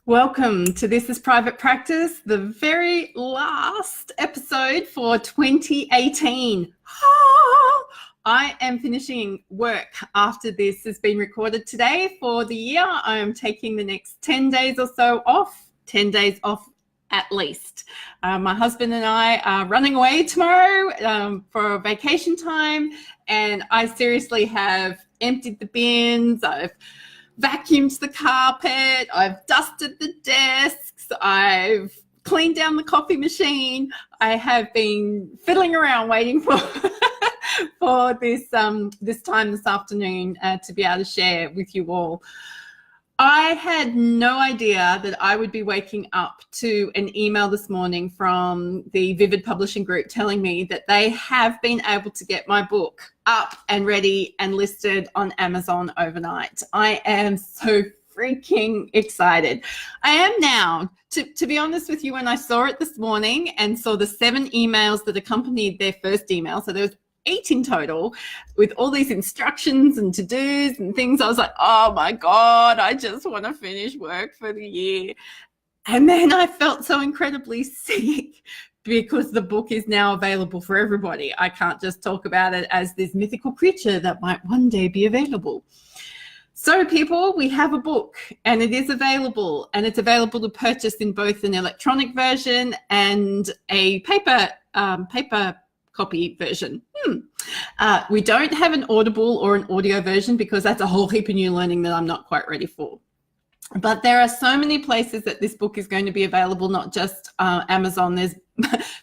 Welcome to This is Private Practice, the very last episode for 2018. I am finishing work after this has been recorded today for the year. I am taking the next 10 days or so off, 10 days off at least. My husband and I are running away tomorrow for vacation time, and I seriously have emptied the bins. I've vacuumed the carpet, I've dusted the desks, I've cleaned down the coffee machine. I have been fiddling around waiting for for this time this afternoon to be able to share with you all. I had no idea that I would be waking up to an email this morning from the Vivid Publishing Group telling me that they have been able to get my book up and ready and listed on Amazon overnight. I am so freaking excited. I am now, to be honest with you, when I saw it this morning and saw the 7 emails that accompanied their first email, so there was 8 in total with all these instructions and to-dos and things, I was like, oh my God, I just want to finish work for the year. And then I felt so incredibly sick because the book is now available for everybody. I can't just talk about it as this mythical creature that might one day be available. So people, we have a book and it is available, and it's available to purchase in both an electronic version and a paper copy version. We don't have an Audible or an audio version because that's a whole heap of new learning that I'm not quite ready for. But there are so many places that this book is going to be available, not just Amazon.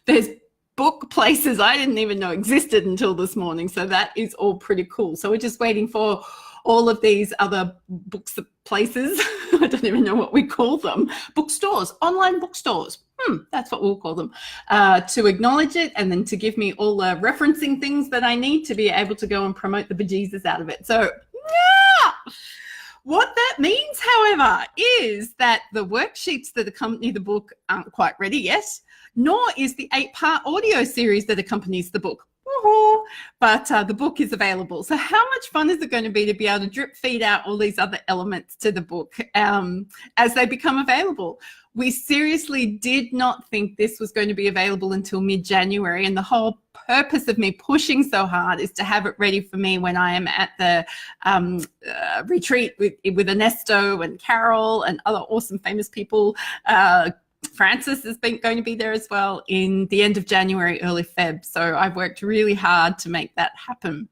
There's book places I didn't even know existed until this morning. So that is all pretty cool. So we're just waiting for all of these other books places. I don't even know what we call them. Bookstores, online bookstores. That's what we'll call them, to acknowledge it and then to give me all the referencing things that I need to be able to go and promote the bejesus out of it. So, yeah. What that means, however, is that the worksheets that accompany the book aren't quite ready yet, nor is the 8-part audio series that accompanies the book. But the book is available. So how much fun is it going to be able to drip feed out all these other elements to the book as they become available? We seriously did not think this was going to be available until mid-January, and the whole purpose of me pushing so hard is to have it ready for me when I am at the retreat with Ernesto and Carol and other awesome famous people. Francis is going to be there as well in the end of January, early Feb. So I've worked really hard to make that happen.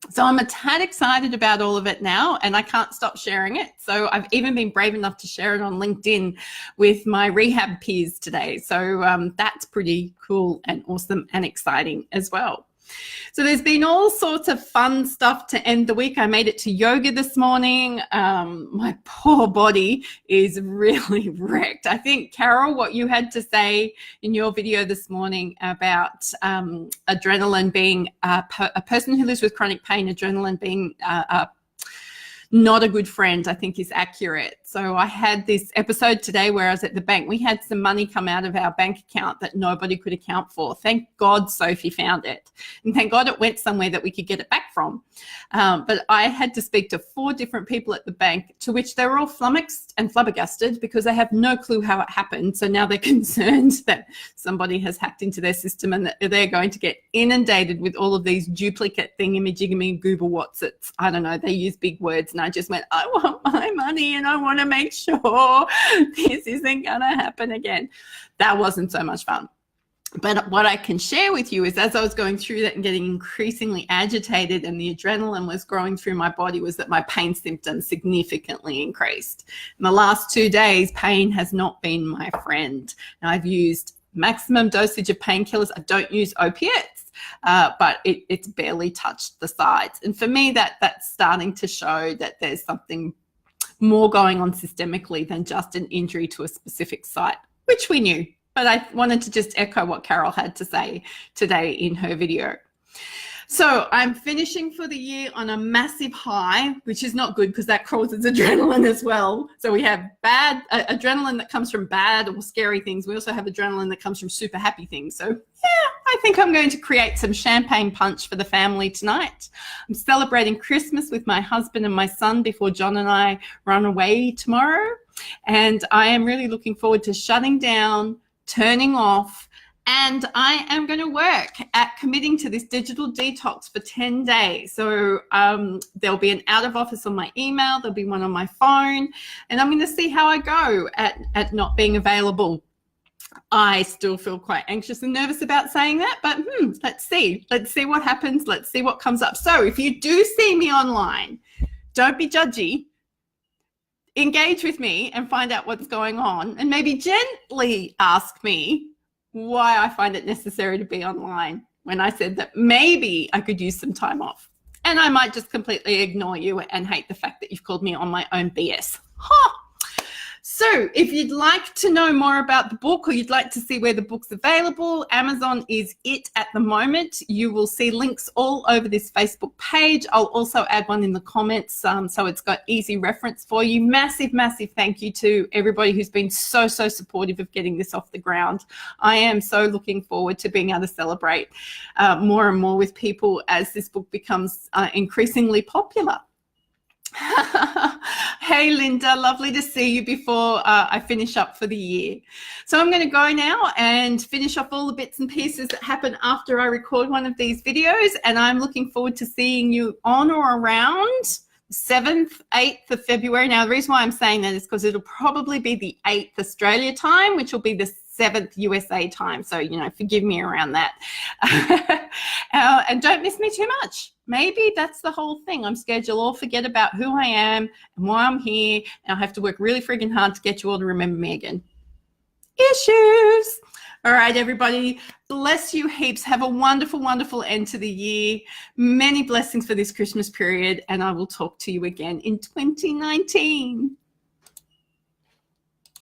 So I'm a tad excited about all of it now, and I can't stop sharing it. So I've even been brave enough to share it on LinkedIn with my rehab peers today. So that's pretty cool and awesome and exciting as well. So there's been all sorts of fun stuff to end the week. I made it to yoga this morning. My poor body is really wrecked. I think, Carol, what you had to say in your video this morning about adrenaline being a person who lives with chronic pain, adrenaline being not a good friend, I think is accurate. So I had this episode today where I was at the bank. We had some money come out of our bank account that nobody could account for. Thank God Sophie found it. And thank God it went somewhere that we could get it back from. But I had to speak to 4 different people at the bank, to which they were all flummoxed and flabbergasted because they have no clue how it happened. So now they're concerned that somebody has hacked into their system and that they're going to get inundated with all of these duplicate thingamajigamy Google Whatsits. I don't know, they use big words, and I just went, I want my money and I want to make sure this isn't going to happen again. That wasn't so much fun. But what I can share with you is, as I was going through that and getting increasingly agitated and the adrenaline was growing through my body, was that my pain symptoms significantly increased. In the last 2 days, pain has not been my friend. Now, I've used maximum dosage of painkillers. I don't use opiates, but it's barely touched the sides. And for me, that's starting to show that there's something more going on systemically than just an injury to a specific site, which we knew. But I wanted to just echo what Carol had to say today in her video. So I'm finishing for the year on a massive high, which is not good because that causes adrenaline as well. So we have bad adrenaline that comes from bad or scary things. We also have adrenaline that comes from super happy things. So yeah, I think I'm going to create some champagne punch for the family tonight. I'm celebrating Christmas with my husband and my son before John and I run away tomorrow. And I am really looking forward to shutting down, turning off, and I am going to work at committing to this digital detox for 10 days. So there'll be an out of office on my email, there'll be one on my phone, and I'm going to see how I go at not being available. I still feel quite anxious and nervous about saying that, but let's see. Let's see what happens. Let's see what comes up. So if you do see me online, don't be judgy. Engage with me and find out what's going on, and maybe gently ask me why I find it necessary to be online when I said that maybe I could use some time off. And I might just completely ignore you and hate the fact that you've called me on my own BS. So if you'd like to know more about the book, or you'd like to see where the book's available, Amazon is it at the moment. You will see links all over this Facebook page. I'll also add one in the comments, so it's got easy reference for you. Massive, massive thank you to everybody who's been so supportive of getting this off the ground. I am so looking forward to being able to celebrate more and more with people as this book becomes increasingly popular. Hey Linda, lovely to see you before I finish up for the year. So I'm going to go now and finish off all the bits and pieces that happen after I record one of these videos, and I'm looking forward to seeing you on or around 7th, 8th of February. Now the reason why I'm saying that is because it'll probably be the 8th Australia time, which will be the 7th USA time. So, forgive me around that. And don't miss me too much. Maybe that's the whole thing. I'm scared you'll all forget about who I am and why I'm here, and I'll have to work really friggin' hard to get you all to remember me again. Issues. All right, everybody. Bless you heaps. Have a wonderful, wonderful end to the year. Many blessings for this Christmas period, and I will talk to you again in 2019.